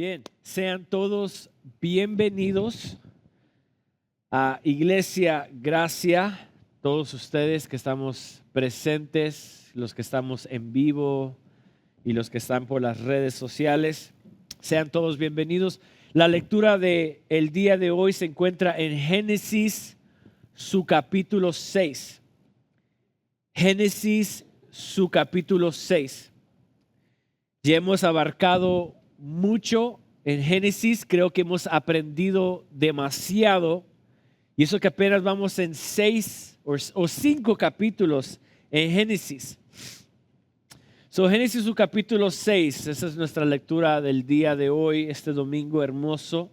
Bien, sean todos bienvenidos a Iglesia Gracia, todos ustedes que estamos presentes, los que estamos en vivo y los que están por las redes sociales, sean todos bienvenidos. La lectura del día de hoy se encuentra en Génesis, su capítulo 6. Génesis, su capítulo 6. Ya hemos abarcado mucho en Génesis, creo que hemos aprendido demasiado, y eso que apenas vamos en 6 o 5 capítulos en Génesis. Génesis su capítulo 6, esa es nuestra lectura del día de hoy, este domingo hermoso.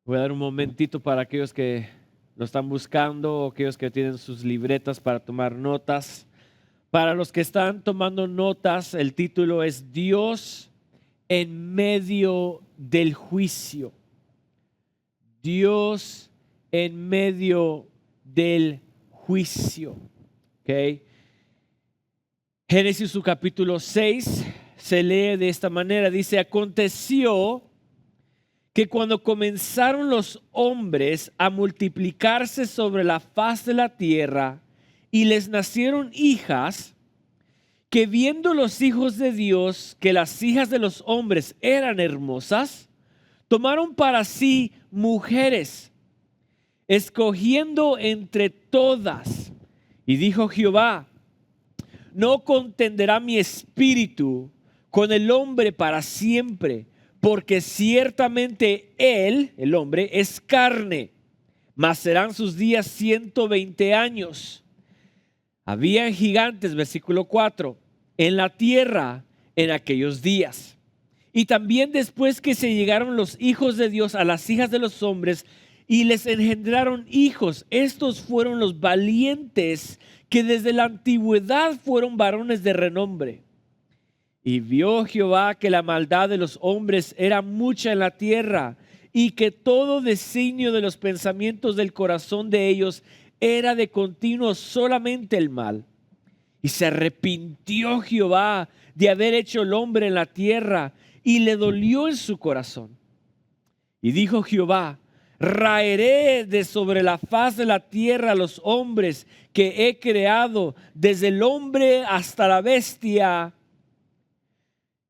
Voy a dar un momentito para aquellos que lo están buscando o aquellos que tienen sus libretas para tomar notas. Para los que están tomando notas, el título es Dios en medio del juicio. Dios en medio del juicio. Okay. Génesis su capítulo 6 se lee de esta manera. Dice, aconteció que cuando comenzaron los hombres a multiplicarse sobre la faz de la tierra, y les nacieron hijas, que viendo los hijos de Dios que las hijas de los hombres eran hermosas, tomaron para sí mujeres, escogiendo entre todas. Y dijo Jehová, no contenderá mi espíritu con el hombre para siempre, porque ciertamente él, el hombre, es carne, mas serán sus días 120 años. Habían gigantes, versículo 4, en la tierra en aquellos días. Y también después que se llegaron los hijos de Dios a las hijas de los hombres y les engendraron hijos, estos fueron los valientes que desde la antigüedad fueron varones de renombre. Y vio Jehová que la maldad de los hombres era mucha en la tierra y que todo designio de los pensamientos del corazón de ellos era de continuo solamente el mal. Y se arrepintió Jehová de haber hecho el hombre en la tierra y le dolió en su corazón. Y dijo Jehová, raeré de sobre la faz de la tierra a los hombres que he creado, desde el hombre hasta la bestia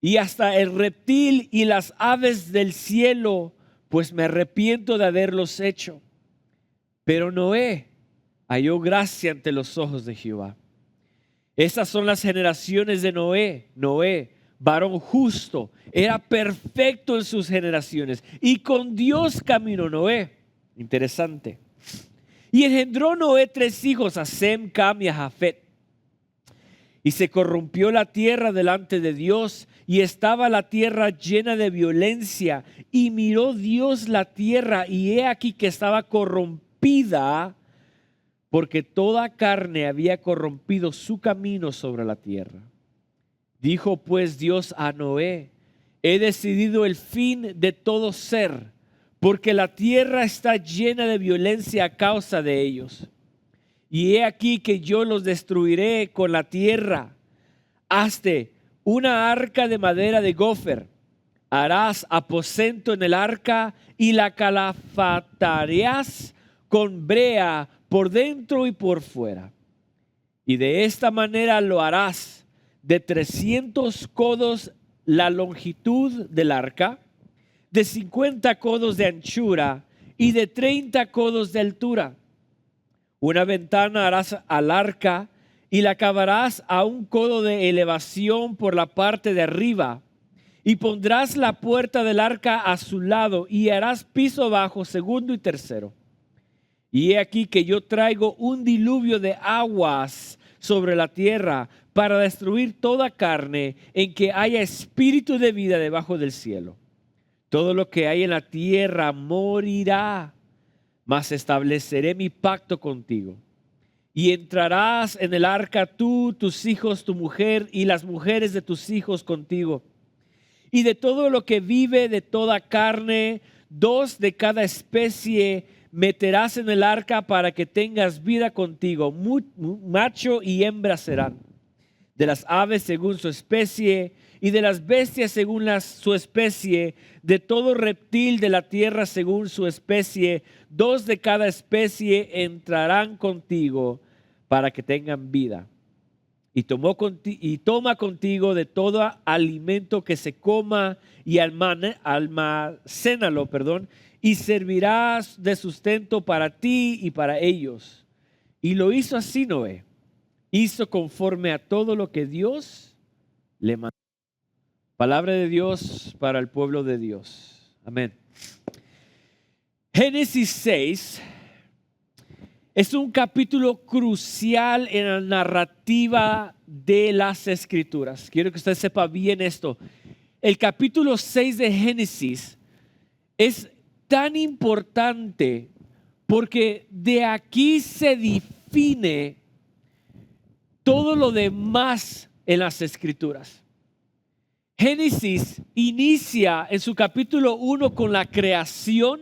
y hasta el reptil y las aves del cielo, pues me arrepiento de haberlos hecho. Pero Noé halló gracia ante los ojos de Jehová. Estas son las generaciones de Noé. Noé, varón justo, era perfecto en sus generaciones y con Dios caminó Noé. Interesante. Y engendró Noé 3 hijos, a Sem, Cam y a Jafet. Y se corrompió la tierra delante de Dios y estaba la tierra llena de violencia. Y miró Dios la tierra y he aquí que estaba corrompida, porque toda carne había corrompido su camino sobre la tierra. Dijo pues Dios a Noé, he decidido el fin de todo ser, porque la tierra está llena de violencia a causa de ellos. Y he aquí que yo los destruiré con la tierra. Hazte una arca de madera de gofer. Harás aposento en el arca y la calafatarás con brea por dentro y por fuera. Y de esta manera lo harás: de 300 codos la longitud del arca, de 50 codos de anchura y de 30 codos de altura. Una ventana harás al arca y la acabarás a 1 codo de elevación por la parte de arriba. Y pondrás la puerta del arca a su lado y harás piso bajo, segundo y tercero. Y he aquí que yo traigo un diluvio de aguas sobre la tierra para destruir toda carne en que haya espíritu de vida debajo del cielo. Todo lo que hay en la tierra morirá, mas estableceré mi pacto contigo. Y entrarás en el arca tú, tus hijos, tu mujer y las mujeres de tus hijos contigo. Y de todo lo que vive, de toda carne, 2 de cada especie meterás en el arca para que tengas vida contigo. Macho y hembra serán. De las aves según su especie y de las bestias según su especie, de todo reptil de la tierra según su especie, 2 de cada especie entrarán contigo para que tengan vida. Y toma contigo de todo alimento que se coma y almacénalo, y servirás de sustento para ti y para ellos. Y lo hizo así Noé. Hizo conforme a todo lo que Dios le mandó. Palabra de Dios para el pueblo de Dios. Amén. Génesis 6 es un capítulo crucial en la narrativa de las Escrituras. Quiero que usted sepa bien esto. El capítulo 6 de Génesis es tan importante porque de aquí se define todo lo demás en las Escrituras. Génesis inicia en su capítulo 1 con la creación,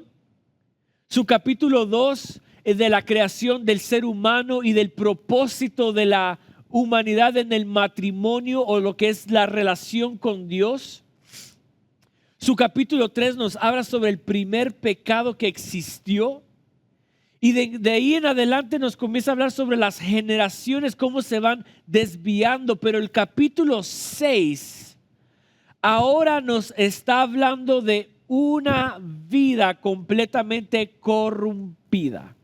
su capítulo 2 de la creación del ser humano y del propósito de la humanidad en el matrimonio o lo que es la relación con Dios. Su capítulo 3 nos habla sobre el primer pecado que existió. Y de ahí en adelante nos comienza a hablar sobre las generaciones, cómo se van desviando. Pero el capítulo 6 ahora nos está hablando de una vida completamente corrompida.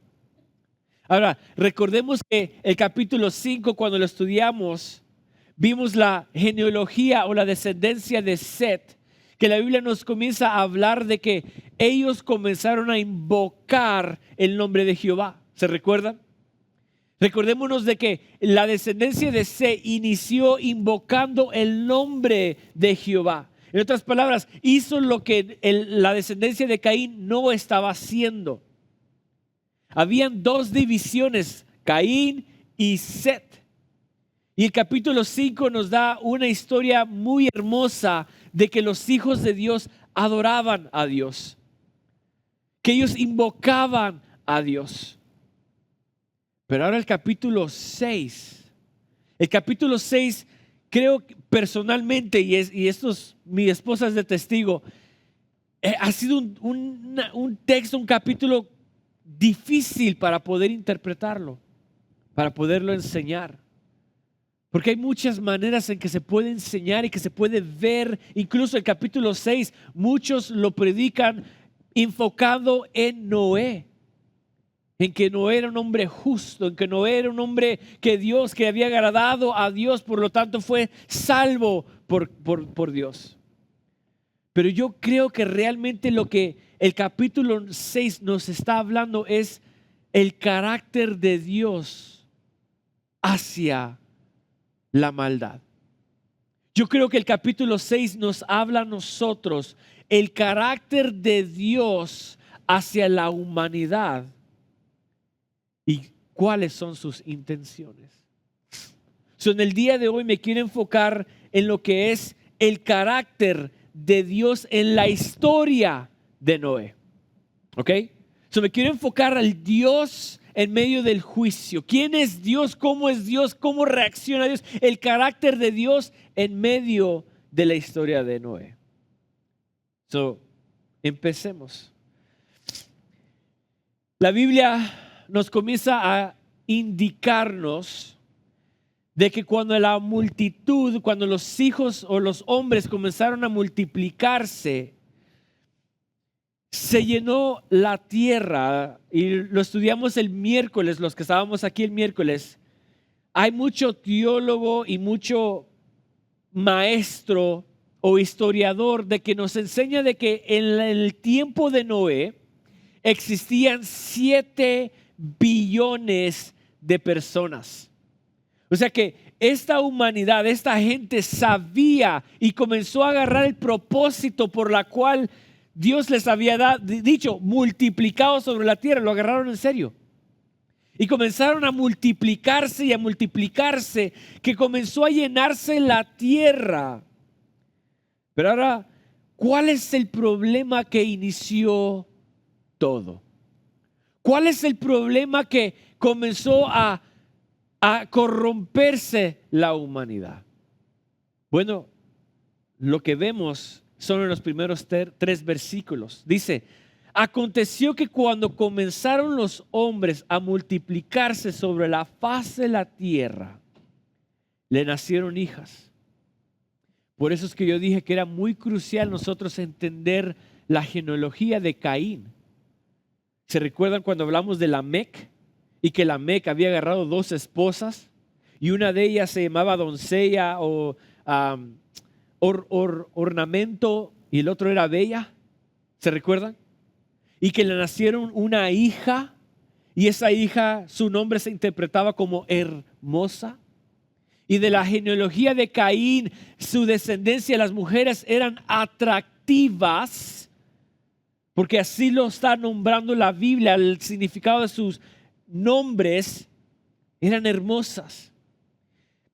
Ahora, recordemos que el capítulo 5, cuando lo estudiamos, vimos la genealogía o la descendencia de Set, que la Biblia nos comienza a hablar de que ellos comenzaron a invocar el nombre de Jehová. ¿Se recuerdan? Recordémonos de que la descendencia de Set inició invocando el nombre de Jehová. En otras palabras, hizo lo que la descendencia de Caín no estaba haciendo. Habían 2 divisiones, Caín y Set. Y el capítulo 5 nos da una historia muy hermosa de que los hijos de Dios adoraban a Dios, que ellos invocaban a Dios. Pero ahora el capítulo 6 creo personalmente, y mi esposa es de testigo, ha sido un texto, un capítulo difícil para poder interpretarlo, para poderlo enseñar. Porque hay muchas maneras en que se puede enseñar y que se puede ver. Incluso el capítulo 6, muchos lo predican enfocado en Noé. En que Noé era un hombre justo, en que Noé era un hombre que había agradado a Dios, por lo tanto fue salvo por Dios. Pero yo creo que realmente lo que el capítulo 6 nos está hablando es el carácter de Dios hacia la maldad. Yo creo que el capítulo 6 nos habla a nosotros el carácter de Dios hacia la humanidad y cuáles son sus intenciones. En el día de hoy me quiero enfocar en lo que es el carácter de Dios en la historia de Noé. ¿Ok? Me quiero enfocar al Dios en medio del juicio. ¿Quién es Dios? ¿Cómo reacciona Dios? El carácter de Dios en medio de la historia de Noé. Empecemos. La Biblia nos comienza a indicarnos de que cuando la multitud, cuando los hijos o los hombres comenzaron a multiplicarse, se llenó la tierra, y lo estudiamos el miércoles, los que estábamos aquí el miércoles. Hay mucho teólogo y mucho maestro o historiador de que nos enseña de que en el tiempo de Noé existían 7 billones de personas. O sea que esta humanidad, esta gente sabía y comenzó a agarrar el propósito por la cual Dios les había dicho, multiplicado sobre la tierra. Lo agarraron en serio. Y comenzaron a multiplicarse y a multiplicarse, que comenzó a llenarse la tierra. Pero ahora, ¿cuál es el problema que inició todo? ¿Cuál es el problema que comenzó a corromperse la humanidad? Bueno, lo que vemos son en los primeros tres versículos. Dice, aconteció que cuando comenzaron los hombres a multiplicarse sobre la faz de la tierra, le nacieron hijas. Por eso es que yo dije que era muy crucial nosotros entender la genealogía de Caín. ¿Se recuerdan cuando hablamos de Lamec? Y que Lamec había agarrado dos esposas y una de ellas se llamaba doncella o ornamento y el otro era bella. ¿Se recuerdan? Y que le nacieron una hija y esa hija, su nombre se interpretaba como hermosa. Y de la genealogía de Caín, su descendencia, las mujeres eran atractivas, porque así lo está nombrando la Biblia, el significado de sus nombres eran hermosas.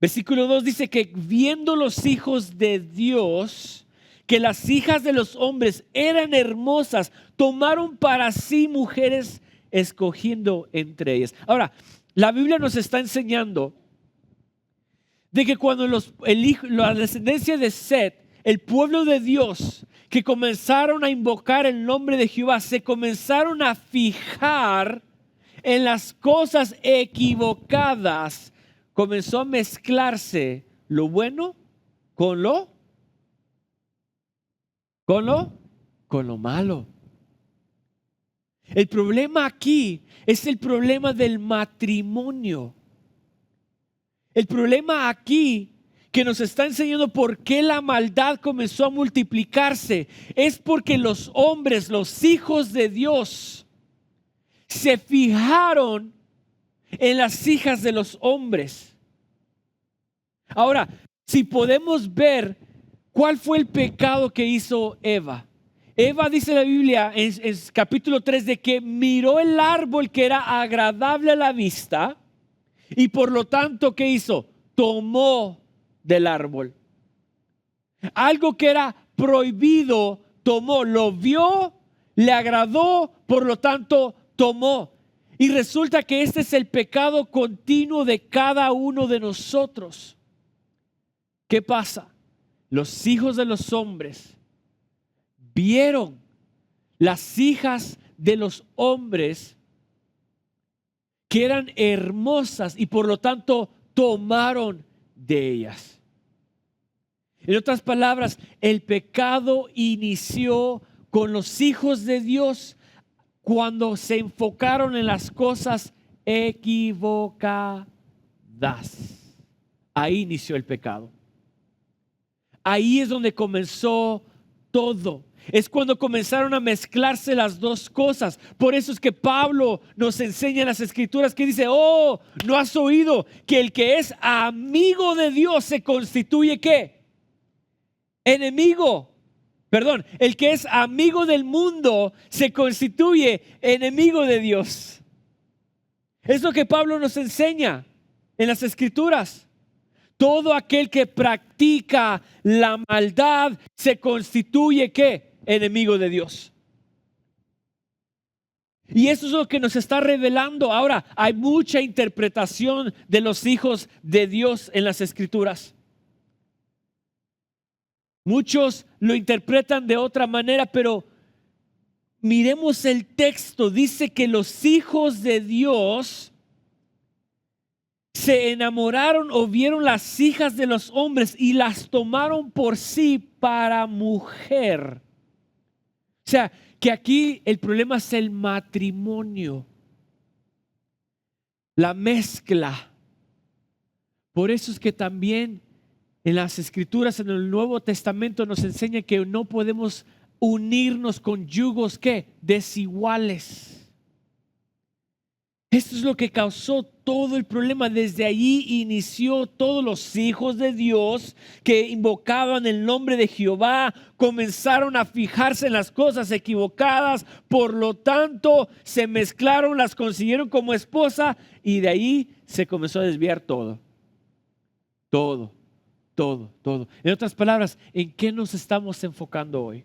Versículo 2 dice que viendo los hijos de Dios, que las hijas de los hombres eran hermosas, tomaron para sí mujeres escogiendo entre ellas. Ahora, la Biblia nos está enseñando de que cuando la descendencia de Set, el pueblo de Dios, que comenzaron a invocar el nombre de Jehová, se comenzaron a fijar en las cosas equivocadas, comenzó a mezclarse lo bueno con lo malo. El problema aquí es el problema del matrimonio. El problema aquí que nos está enseñando por qué la maldad comenzó a multiplicarse es porque los hombres, los hijos de Dios, se fijaron en las hijas de los hombres. Ahora, si podemos ver cuál fue el pecado que hizo Eva. Eva, dice la Biblia en capítulo 3, de que miró el árbol que era agradable a la vista y por lo tanto, ¿qué hizo? Tomó del árbol. Algo que era prohibido, tomó. Lo vio, le agradó, por lo tanto, tomó. Y resulta que este es el pecado continuo de cada uno de nosotros. ¿Qué pasa? Los hijos de los hombres vieron las hijas de los hombres que eran hermosas y por lo tanto tomaron de ellas. En otras palabras, el pecado inició con los hijos de Dios cuando se enfocaron en las cosas equivocadas. Ahí inició el pecado. Ahí es donde comenzó todo. Es cuando comenzaron a mezclarse las dos cosas. Por eso es que Pablo nos enseña en las Escrituras que dice, oh, ¿no has oído que el que es amigo de Dios se constituye qué? Enemigo. Perdón, el que es amigo del mundo se constituye enemigo de Dios. Es lo que Pablo nos enseña en las Escrituras. Todo aquel que practica la maldad se constituye ¿qué? Enemigo de Dios. Y eso es lo que nos está revelando. Ahora, hay mucha interpretación de los hijos de Dios en las Escrituras. Muchos lo interpretan de otra manera, pero miremos el texto. Dice que los hijos de Dios se enamoraron o vieron las hijas de los hombres y las tomaron por sí para mujer. O sea, que aquí el problema es el matrimonio, la mezcla. Por eso es que también en las Escrituras, en el Nuevo Testamento nos enseña que no podemos unirnos con yugos ¿qué? Desiguales. Esto es lo que causó todo el problema. Desde allí inició todos los hijos de Dios que invocaban el nombre de Jehová, comenzaron a fijarse en las cosas equivocadas, por lo tanto se mezclaron, las consiguieron como esposa y de ahí se comenzó a desviar todo. Todo. En otras palabras, ¿en qué nos estamos enfocando hoy?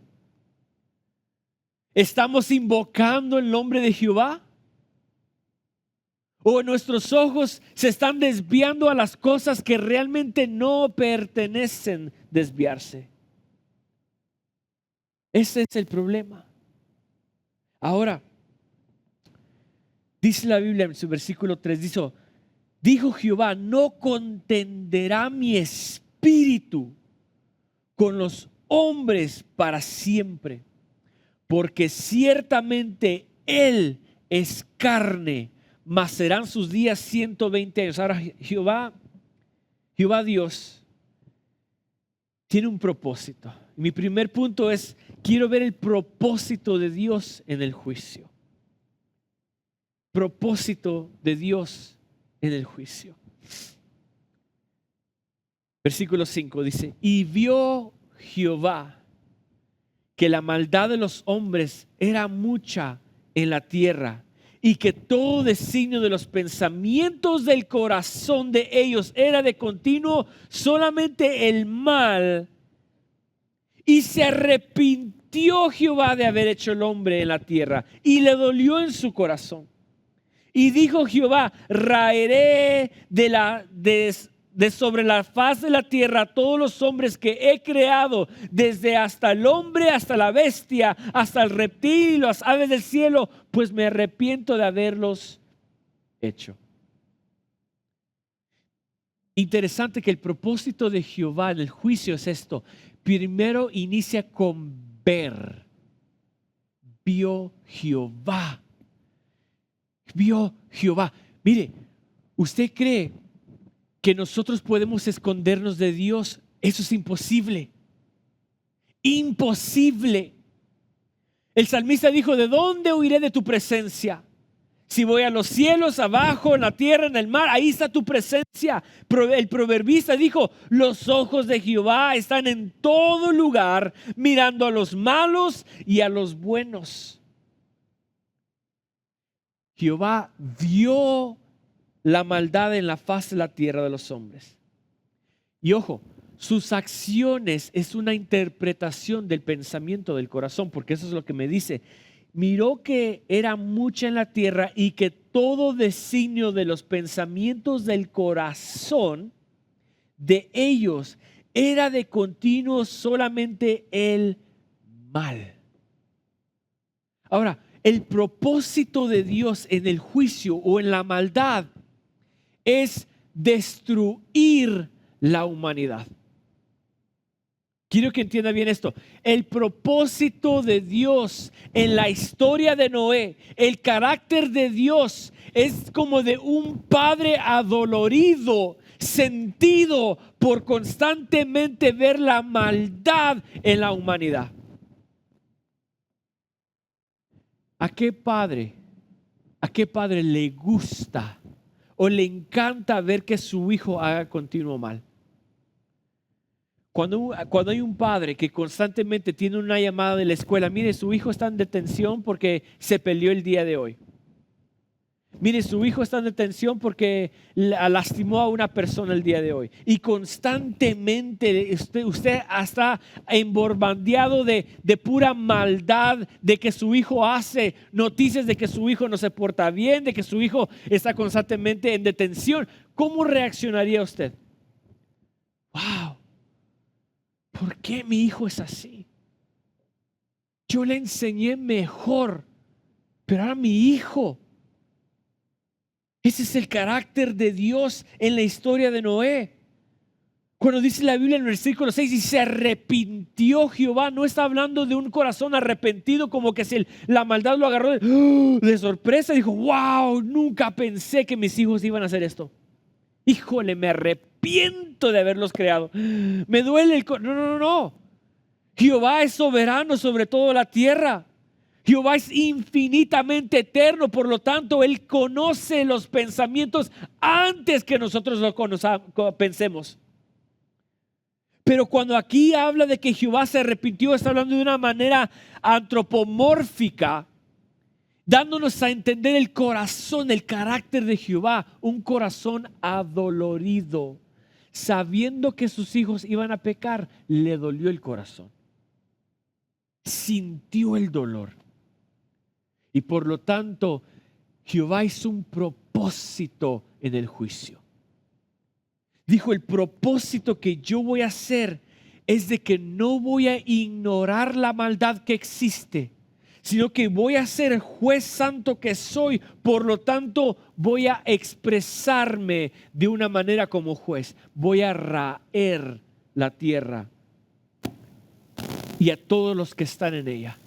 ¿Estamos invocando el nombre de Jehová? ¿O nuestros ojos se están desviando a las cosas que realmente no pertenecen desviarse? Ese es el problema. Ahora, dice la Biblia en su versículo 3, dijo Jehová, no contenderá mi espíritu con los hombres para siempre, porque ciertamente Él es carne, mas serán sus días 120 años. Ahora Jehová Dios tiene un propósito. Mi primer punto es, quiero ver el propósito de Dios en el juicio. Propósito de Dios en el juicio. Versículo 5 dice, y vio Jehová que la maldad de los hombres era mucha en la tierra y que todo designio de los pensamientos del corazón de ellos era de continuo solamente el mal. Y se arrepintió Jehová de haber hecho el hombre en la tierra y le dolió en su corazón. Y dijo Jehová, raeré de sobre la faz de la tierra a todos los hombres que he creado, desde hasta el hombre, hasta la bestia, hasta el reptil y las aves del cielo, pues me arrepiento de haberlos hecho. Interesante que el propósito de Jehová en el juicio es esto. Primero inicia con ver. Vio Jehová. Vio Jehová. Mire, ¿usted cree que nosotros podemos escondernos de Dios? Eso es imposible. Imposible. El salmista dijo, ¿de dónde huiré de tu presencia? Si voy a los cielos, abajo, en la tierra, en el mar, ahí está tu presencia. El proverbista dijo, los ojos de Jehová están en todo lugar, mirando a los malos y a los buenos. Jehová vio la maldad en la faz de la tierra de los hombres. Y ojo, sus acciones es una interpretación del pensamiento del corazón, porque eso es lo que me dice. Miró que era mucha en la tierra y que todo designio de los pensamientos del corazón de ellos era de continuo solamente el mal. Ahora, el propósito de Dios en el juicio o en la maldad es destruir la humanidad. Quiero que entienda bien esto. El propósito de Dios en la historia de Noé, el carácter de Dios es como de un padre adolorido, sentido por constantemente ver la maldad en la humanidad. ¿A qué padre le gusta o le encanta ver que su hijo haga continuo mal? Cuando hay un padre que constantemente tiene una llamada de la escuela, mire, su hijo está en detención porque se peleó el día de hoy. Mire, su hijo está en detención porque lastimó a una persona el día de hoy. Y constantemente usted está embombardeado de pura maldad, de que su hijo hace noticias de que su hijo no se porta bien, de que su hijo está constantemente en detención. ¿Cómo reaccionaría usted? ¡Wow! ¿Por qué mi hijo es así? Yo le enseñé mejor, pero ahora mi hijo. Ese es el carácter de Dios en la historia de Noé. Cuando dice la Biblia en el versículo 6 y se arrepintió Jehová, no está hablando de un corazón arrepentido como que si la maldad lo agarró de sorpresa. Dijo, wow, nunca pensé que mis hijos iban a hacer esto. Híjole, me arrepiento de haberlos creado. Me duele el corazón. No. Jehová es soberano sobre toda la tierra. Jehová es infinitamente eterno, por lo tanto, Él conoce los pensamientos antes que nosotros lo pensemos. Pero cuando aquí habla de que Jehová se arrepintió, está hablando de una manera antropomórfica, dándonos a entender el corazón, el carácter de Jehová, un corazón adolorido. Sabiendo que sus hijos iban a pecar, le dolió el corazón. Sintió el dolor. Y por lo tanto, Jehová hizo un propósito en el juicio. Dijo, el propósito que yo voy a hacer es de que no voy a ignorar la maldad que existe, sino que voy a ser el juez santo que soy. Por lo tanto, voy a expresarme de una manera como juez. Voy a raer la tierra y a todos los que están en ella.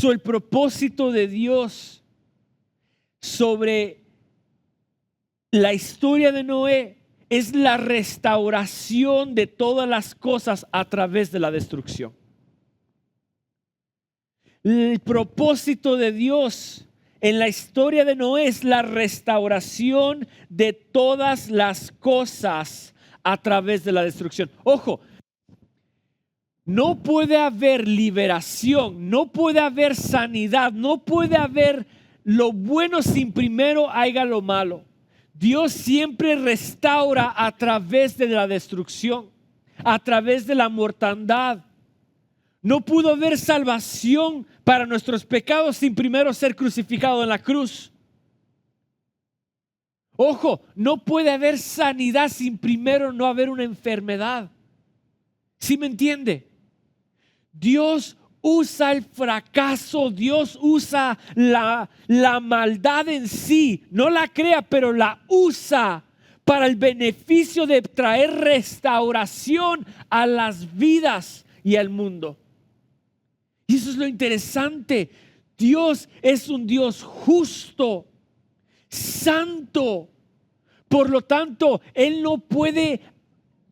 El propósito de Dios sobre la historia de Noé es la restauración de todas las cosas a través de la destrucción. El propósito de Dios en la historia de Noé es la restauración de todas las cosas a través de la destrucción. Ojo, no puede haber liberación, no puede haber sanidad, no puede haber lo bueno sin primero haya lo malo. Dios siempre restaura a través de la destrucción, a través de la mortandad. No pudo haber salvación para nuestros pecados sin primero ser crucificado en la cruz. Ojo, no puede haber sanidad sin primero no haber una enfermedad. ¿Sí me entiende? Dios usa el fracaso, Dios usa la maldad en sí, no la crea, pero la usa para el beneficio de traer restauración a las vidas y al mundo. Y eso es lo interesante. Dios es un Dios justo, santo. Por lo tanto, Él no puede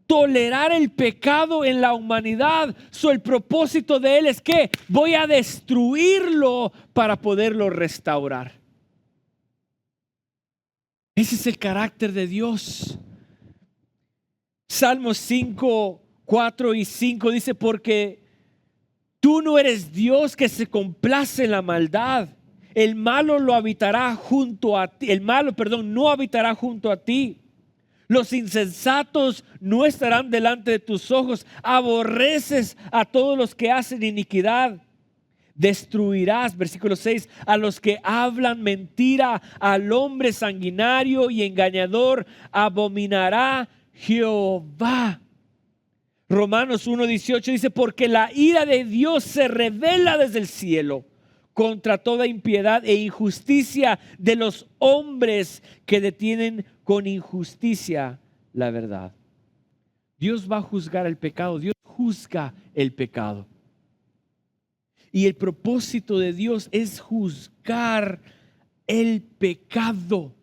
tolerar el pecado en la humanidad. El propósito de Él es que voy a destruirlo para poderlo restaurar. Ese es el carácter de Dios. Salmos 5, 4 y 5 dice: porque tú no eres Dios que se complace en la maldad. El malo no habitará junto a ti. Los insensatos no estarán delante de tus ojos. Aborreces a todos los que hacen iniquidad. Destruirás, versículo 6, a los que hablan mentira, al hombre sanguinario y engañador, abominará Jehová. Romanos 1:18 dice: porque la ira de Dios se revela desde el cielo contra toda impiedad e injusticia de los hombres que detienen con injusticia la verdad. Dios va a juzgar el pecado, Dios juzga el pecado. Y el propósito de Dios es juzgar el pecado.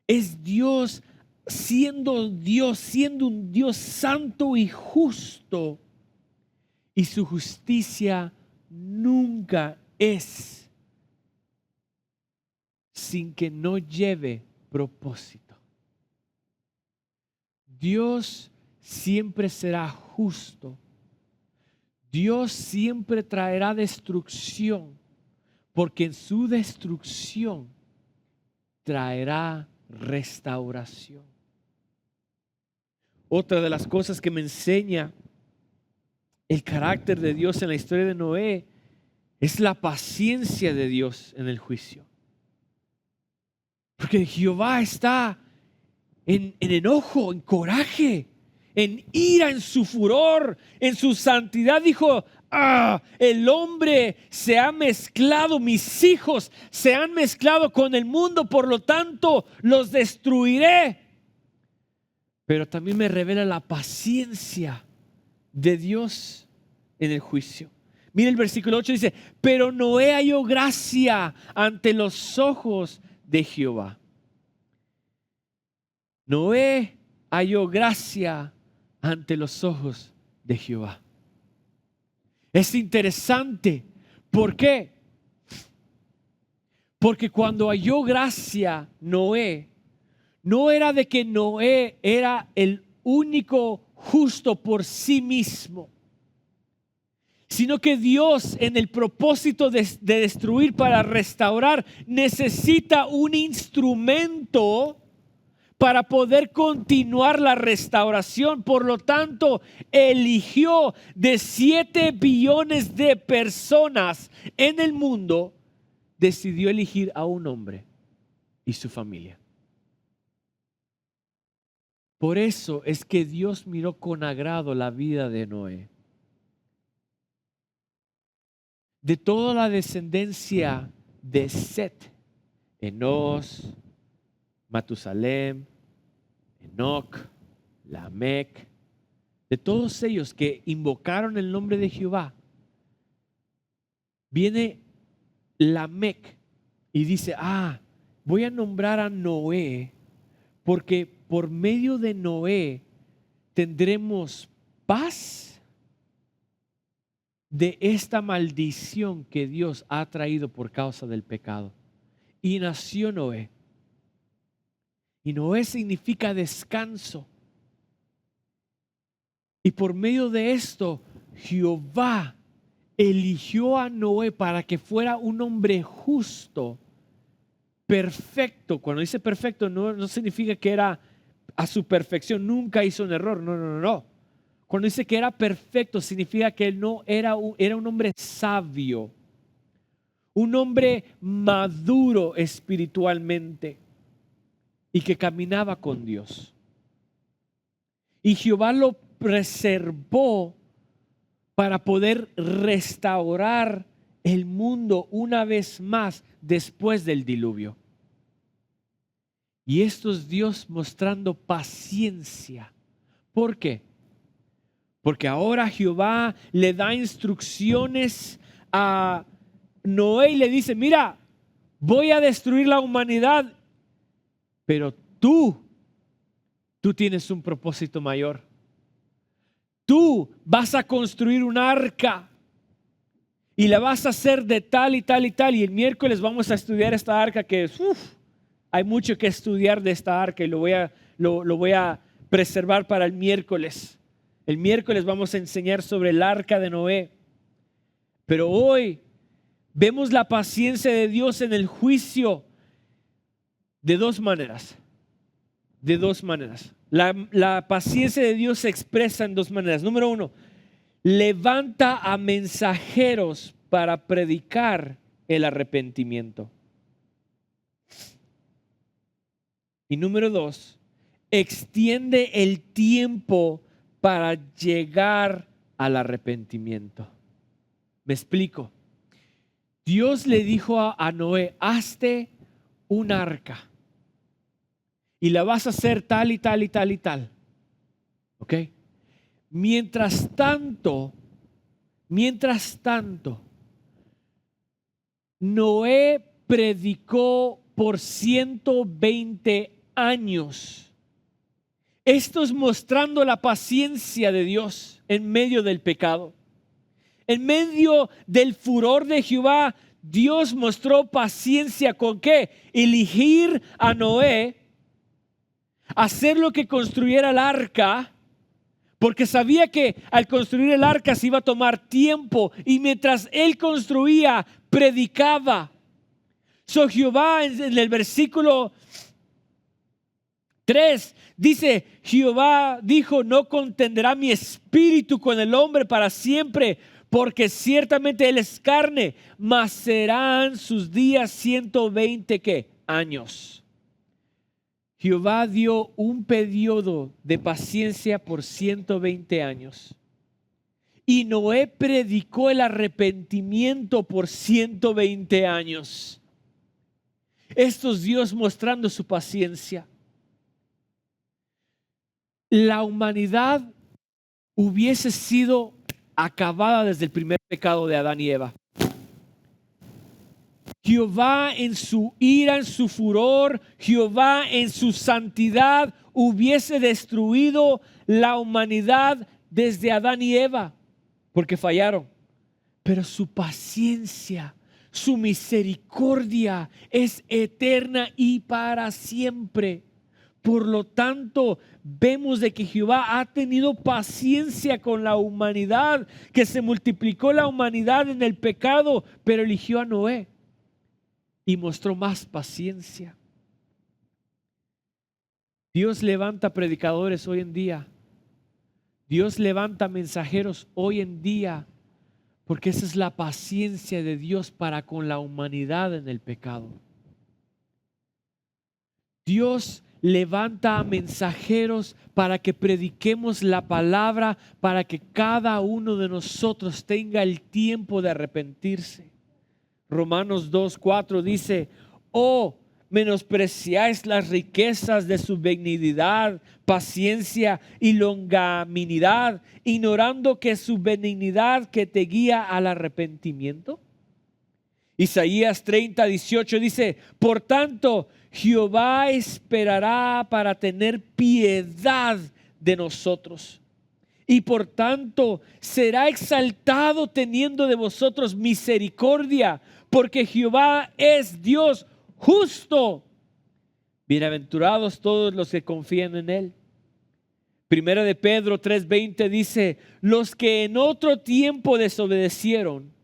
Es Dios siendo un Dios santo y justo. Y su justicia nunca es sin que no lleve propósito. Dios siempre será justo. Dios siempre traerá destrucción, porque en su destrucción traerá restauración. Otra de las cosas que me enseña el carácter de Dios en la historia de Noé es la paciencia de Dios en el juicio. Porque Jehová está en enojo, en coraje, en ira, en su furor, en su santidad. Dijo: el hombre se ha mezclado, mis hijos se han mezclado con el mundo, por lo tanto los destruiré. Pero también me revela la paciencia de Dios en el juicio. Mira el versículo 8, dice: pero Noé halló gracia ante los ojos de Jehová. Noé halló gracia ante los ojos de Jehová. Es interesante. ¿Por qué? Porque cuando halló gracia Noé, no era de que Noé era el único justo por sí mismo, sino que Dios, en el propósito de destruir para restaurar, necesita un instrumento para poder continuar la restauración. Por lo tanto, eligió de 7 billones de personas en el mundo, decidió elegir a un hombre y su familia. Por eso es que Dios miró con agrado la vida de Noé. De toda la descendencia de Set, Enos, Matusalem, Enoc, Lamec, de todos ellos que invocaron el nombre de Jehová, viene Lamec y dice, voy a nombrar a Noé porque por medio de Noé tendremos paz de esta maldición que Dios ha traído por causa del pecado. Y nació Noé. Y Noé significa descanso. Y por medio de esto, Jehová eligió a Noé para que fuera un hombre justo, perfecto. Cuando dice perfecto, no significa que era a su perfección, nunca hizo un error. No. Cuando dice que era perfecto, significa que él no era un hombre sabio, un hombre maduro espiritualmente y que caminaba con Dios. Y Jehová lo preservó para poder restaurar el mundo una vez más después del diluvio. Y esto es Dios mostrando paciencia. ¿Por qué? Porque ahora Jehová le da instrucciones a Noé y le dice, mira, voy a destruir la humanidad, pero tú tienes un propósito mayor. Tú vas a construir un arca y la vas a hacer de tal y tal y tal. Y el miércoles vamos a estudiar esta arca que hay mucho que estudiar de esta arca y lo voy a preservar para el miércoles. El miércoles vamos a enseñar sobre el arca de Noé. Pero hoy vemos la paciencia de Dios en el juicio de dos maneras. La paciencia de Dios se expresa en dos maneras. Número uno, levanta a mensajeros para predicar el arrepentimiento. Y número dos, extiende el tiempo para llegar al arrepentimiento. Me explico. Dios le dijo a Noé, hazte un arca y la vas a hacer tal y tal y tal y tal. ¿Ok? Mientras tanto, Noé predicó por 120 años. Esto es mostrando la paciencia de Dios en medio del pecado. En medio del furor de Jehová, Dios mostró paciencia con ¿qué? Elegir a Noé, hacer lo que construyera el arca, porque sabía que al construir el arca se iba a tomar tiempo y mientras él construía, predicaba. Jehová en el versículo 3 dice, Jehová dijo, no contenderá mi espíritu con el hombre para siempre, porque ciertamente él es carne, mas serán sus días 120 ¿qué? Años. Jehová dio un periodo de paciencia por 120 años. Y Noé predicó el arrepentimiento por 120 años. Esto es Dios mostrando su paciencia. La humanidad hubiese sido acabada desde el primer pecado de Adán y Eva. Jehová en su ira, en su furor, Jehová en su santidad hubiese destruido la humanidad desde Adán y Eva, porque fallaron. Pero su paciencia, su misericordia es eterna y para siempre. Por lo tanto, vemos de que Jehová ha tenido paciencia con la humanidad, que se multiplicó la humanidad en el pecado, pero eligió a Noé y mostró más paciencia. Dios levanta predicadores hoy en día. Dios levanta mensajeros hoy en día, porque esa es la paciencia de Dios para con la humanidad en el pecado. Dios levanta a mensajeros para que prediquemos la palabra, para que cada uno de nosotros tenga el tiempo de arrepentirse. Romanos 2:4 dice: oh, menospreciáis las riquezas de su benignidad, paciencia y longanimidad, ignorando que su benignidad que te guía al arrepentimiento. Isaías 30:18 dice: por tanto, Jehová esperará para tener piedad de nosotros, y por tanto será exaltado teniendo de vosotros misericordia, porque Jehová es Dios justo. Bienaventurados todos los que confían en Él. Primera de Pedro 3:20 dice: los que en otro tiempo desobedecieron,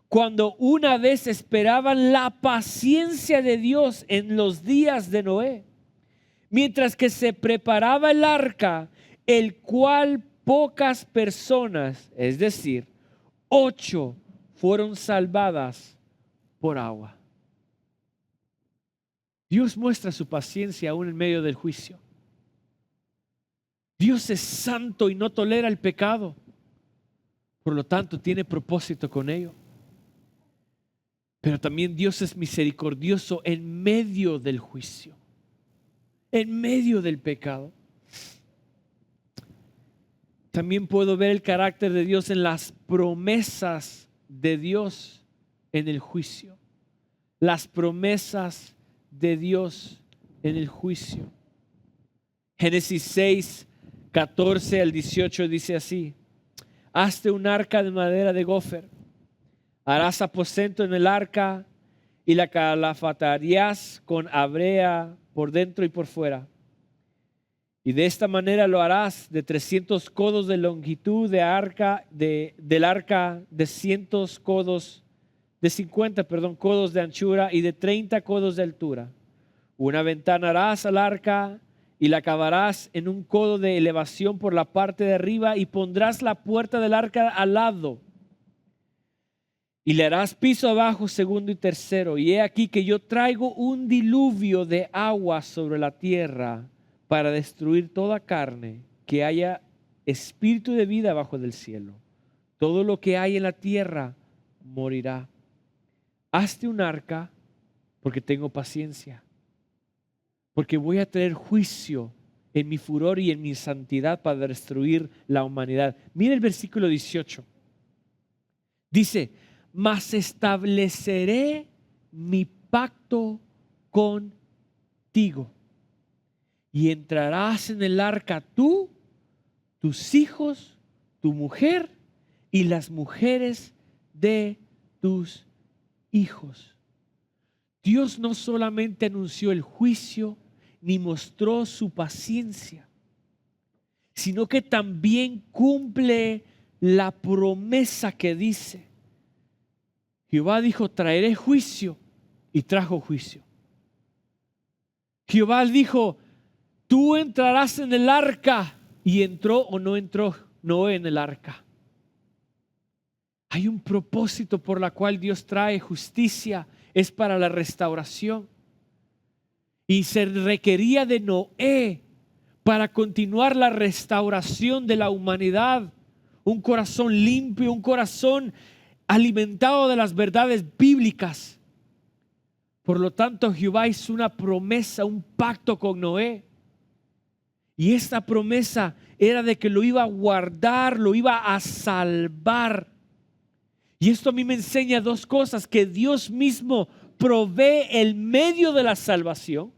cuando una vez esperaban la paciencia de Dios en los días de Noé, mientras que se preparaba el arca, el cual pocas personas, es decir, 8, fueron salvadas por agua. Dios muestra su paciencia aún en medio del juicio. Dios es santo y no tolera el pecado. Por lo tanto, tiene propósito con ello. Pero también Dios es misericordioso en medio del juicio, en medio del pecado. También puedo ver el carácter de Dios en las promesas de Dios en el juicio. Las promesas de Dios en el juicio. Génesis 6:14-18 dice así: hazte un arca de madera de gofer. Harás aposento en el arca y la calafatarías con brea por dentro y por fuera. Y de esta manera lo harás de 300 codos de longitud del arca, de 50 codos de anchura y de 30 codos de altura. Una ventana harás al arca y la acabarás en un codo de elevación por la parte de arriba, y pondrás la puerta del arca al lado. Y le harás piso abajo, segundo y tercero. Y he aquí que yo traigo un diluvio de agua sobre la tierra para destruir toda carne que haya espíritu de vida bajo del cielo. Todo lo que hay en la tierra morirá. Hazte un arca, porque tengo paciencia, porque voy a traer juicio en mi furor y en mi santidad para destruir la humanidad. Mira el versículo 18. Dice: mas estableceré mi pacto contigo, y entrarás en el arca tú, tus hijos, tu mujer y las mujeres de tus hijos. Dios no solamente anunció el juicio ni mostró su paciencia, sino que también cumple la promesa que dice. Jehová dijo: traeré juicio, y trajo juicio. Jehová dijo: tú entrarás en el arca, y entró o no entró Noé en el arca. Hay un propósito por la cual Dios trae justicia, es para la restauración. Y se requería de Noé para continuar la restauración de la humanidad. Un corazón limpio, un corazón alimentado de las verdades bíblicas. Por lo tanto, Jehová hizo una promesa, un pacto con Noé. Y esta promesa era de que lo iba a guardar, lo iba a salvar. Y esto a mí me enseña dos cosas: que Dios mismo provee el medio de la salvación.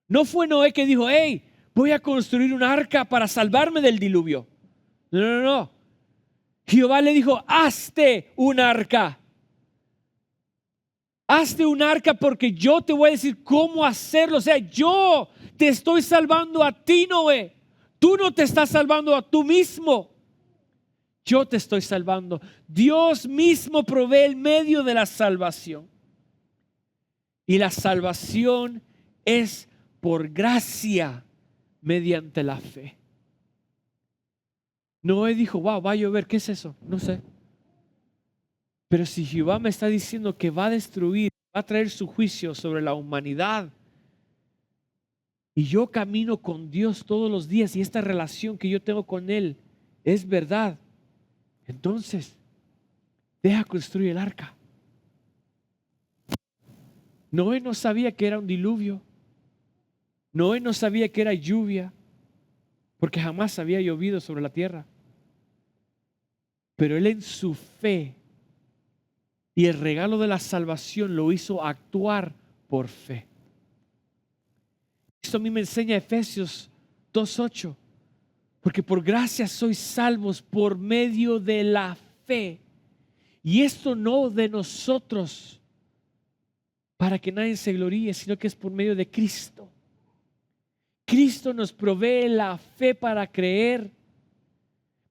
No fue Noé que dijo: hey, voy a construir un arca para salvarme del diluvio. No. Jehová le dijo: hazte un arca. Hazte un arca, porque yo te voy a decir cómo hacerlo. O sea, yo te estoy salvando a ti, Noé. Tú no te estás salvando a tú mismo. Yo te estoy salvando. Dios mismo provee el medio de la salvación. Y la salvación es por gracia mediante la fe. Noé dijo: wow, va a llover, ¿qué es eso? No sé. Pero si Jehová me está diciendo que va a destruir, va a traer su juicio sobre la humanidad, y yo camino con Dios todos los días y esta relación que yo tengo con Él es verdad, entonces deja construir el arca. Noé no sabía que era un diluvio. Noé no sabía que era lluvia, porque jamás había llovido sobre la tierra. Pero él en su fe y el regalo de la salvación lo hizo actuar por fe. Esto a mí me enseña Efesios 2:8, porque por gracia sois salvos por medio de la fe. Y esto no de nosotros, para que nadie se gloríe, sino que es por medio de Cristo. Cristo nos provee la fe para creer,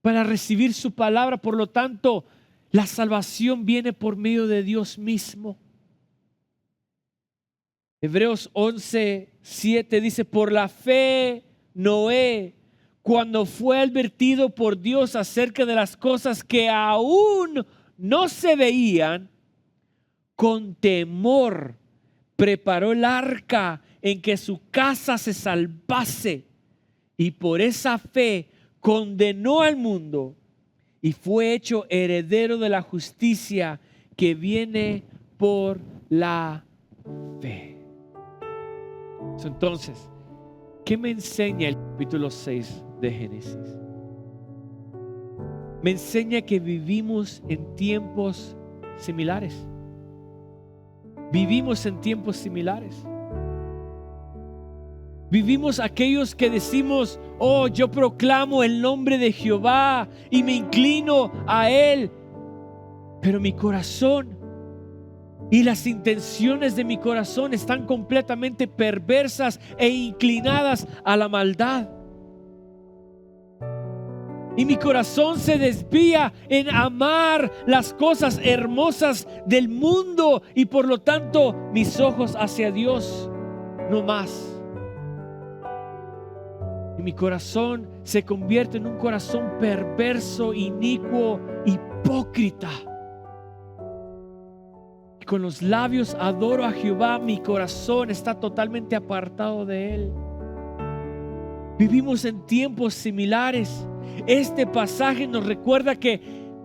para recibir su palabra. Por lo tanto, la salvación viene por medio de Dios mismo. Hebreos 11:7 dice: por la fe Noé, cuando fue advertido por Dios acerca de las cosas que aún no se veían, con temor preparó el arca en que su casa se salvase, y por esa fe condenó al mundo y fue hecho heredero de la justicia que viene por la fe. Entonces, ¿qué me enseña el capítulo 6 de Génesis? Me enseña que vivimos en tiempos similares. Vivimos en tiempos similares. Vivimos aquellos que decimos: oh, yo proclamo el nombre de Jehová y me inclino a Él. Pero mi corazón y las intenciones de mi corazón están completamente perversas e inclinadas a la maldad. Y mi corazón se desvía en amar las cosas hermosas del mundo y por lo tanto mis ojos hacia Dios no más. Y mi corazón se convierte en un corazón perverso, inicuo, hipócrita. Y con los labios adoro a Jehová, mi corazón está totalmente apartado de Él. Vivimos en tiempos similares. Este pasaje nos recuerda que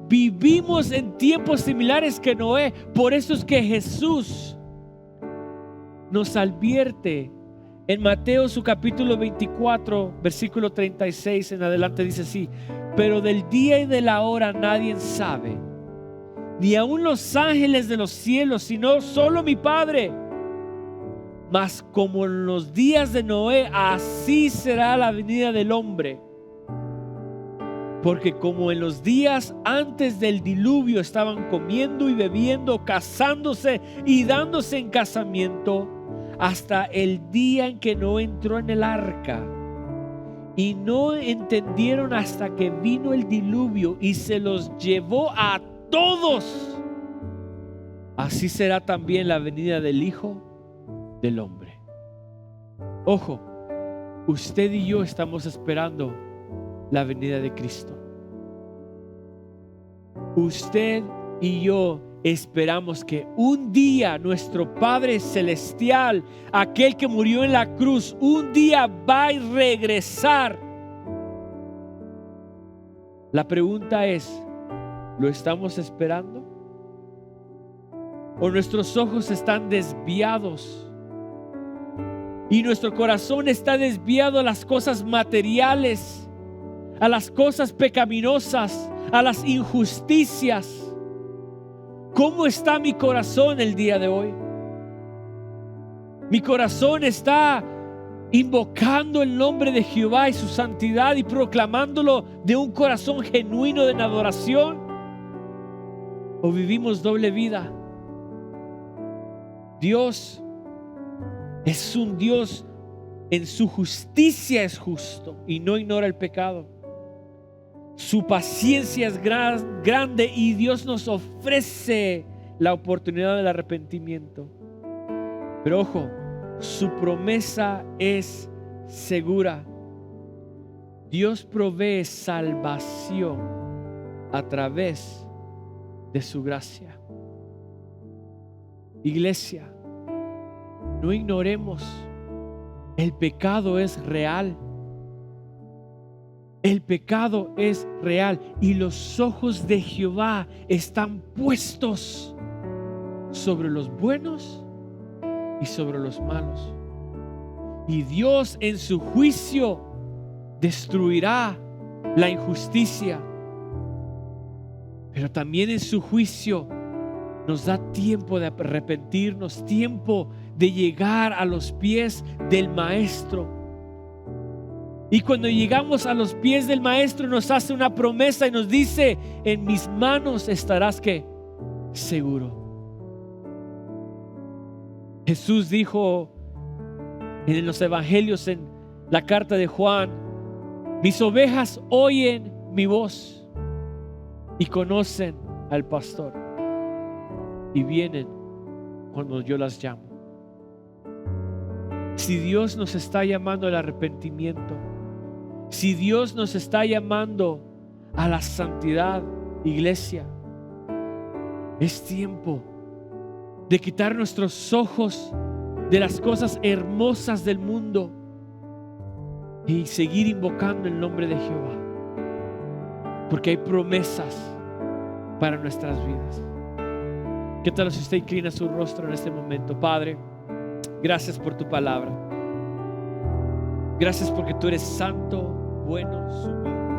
vivimos en tiempos similares que Noé. Por eso es que Jesús nos advierte en Mateo su capítulo 24, versículo 36 en adelante. Dice así: pero del día y de la hora nadie sabe, ni aun los ángeles de los cielos, sino solo mi Padre. Mas como en los días de Noé, así será la venida del hombre. Porque como en los días antes del diluvio estaban comiendo y bebiendo, casándose y dándose en casamiento, hasta el día en que Noé entró en el arca, y no entendieron hasta que vino el diluvio y se los llevó a todos, así será también la venida del Hijo del Hombre. Ojo, usted y yo estamos esperando la venida de Cristo. Usted y yo esperamos que un día nuestro Padre Celestial, aquel que murió en la cruz, un día va a regresar. La pregunta es: ¿lo estamos esperando? ¿O nuestros ojos están desviados y nuestro corazón está desviado a las cosas materiales, a las cosas pecaminosas, a las injusticias? ¿Cómo está mi corazón el día de hoy? Mi corazón está invocando el nombre de Jehová y su santidad y proclamándolo de un corazón genuino de adoración, ¿o vivimos doble vida? Dios es un Dios, en su justicia es justo y no ignora el pecado. Su paciencia es grande y Dios nos ofrece la oportunidad del arrepentimiento. Pero ojo, su promesa es segura. Dios provee salvación a través de su gracia. Iglesia, no ignoremos El pecado es real. El pecado es real y los ojos de Jehová están puestos sobre los buenos y sobre los malos. Y Dios en su juicio destruirá la injusticia, pero también en su juicio nos da tiempo de arrepentirnos, tiempo de llegar a los pies del Maestro. Y cuando llegamos a los pies del Maestro nos hace una promesa y nos dice: en mis manos estarás ¿qué? Seguro. Jesús dijo en los evangelios, en la carta de Juan: mis ovejas oyen mi voz y conocen al pastor y vienen cuando yo las llamo. Si Dios nos está llamando al arrepentimiento, si Dios nos está llamando a la santidad, iglesia, es tiempo de quitar nuestros ojos de las cosas hermosas del mundo y seguir invocando el nombre de Jehová, porque hay promesas para nuestras vidas. ¿Qué tal si usted inclina su rostro en este momento? Padre, gracias por tu palabra. Gracias porque tú eres santo, bueno, sublime.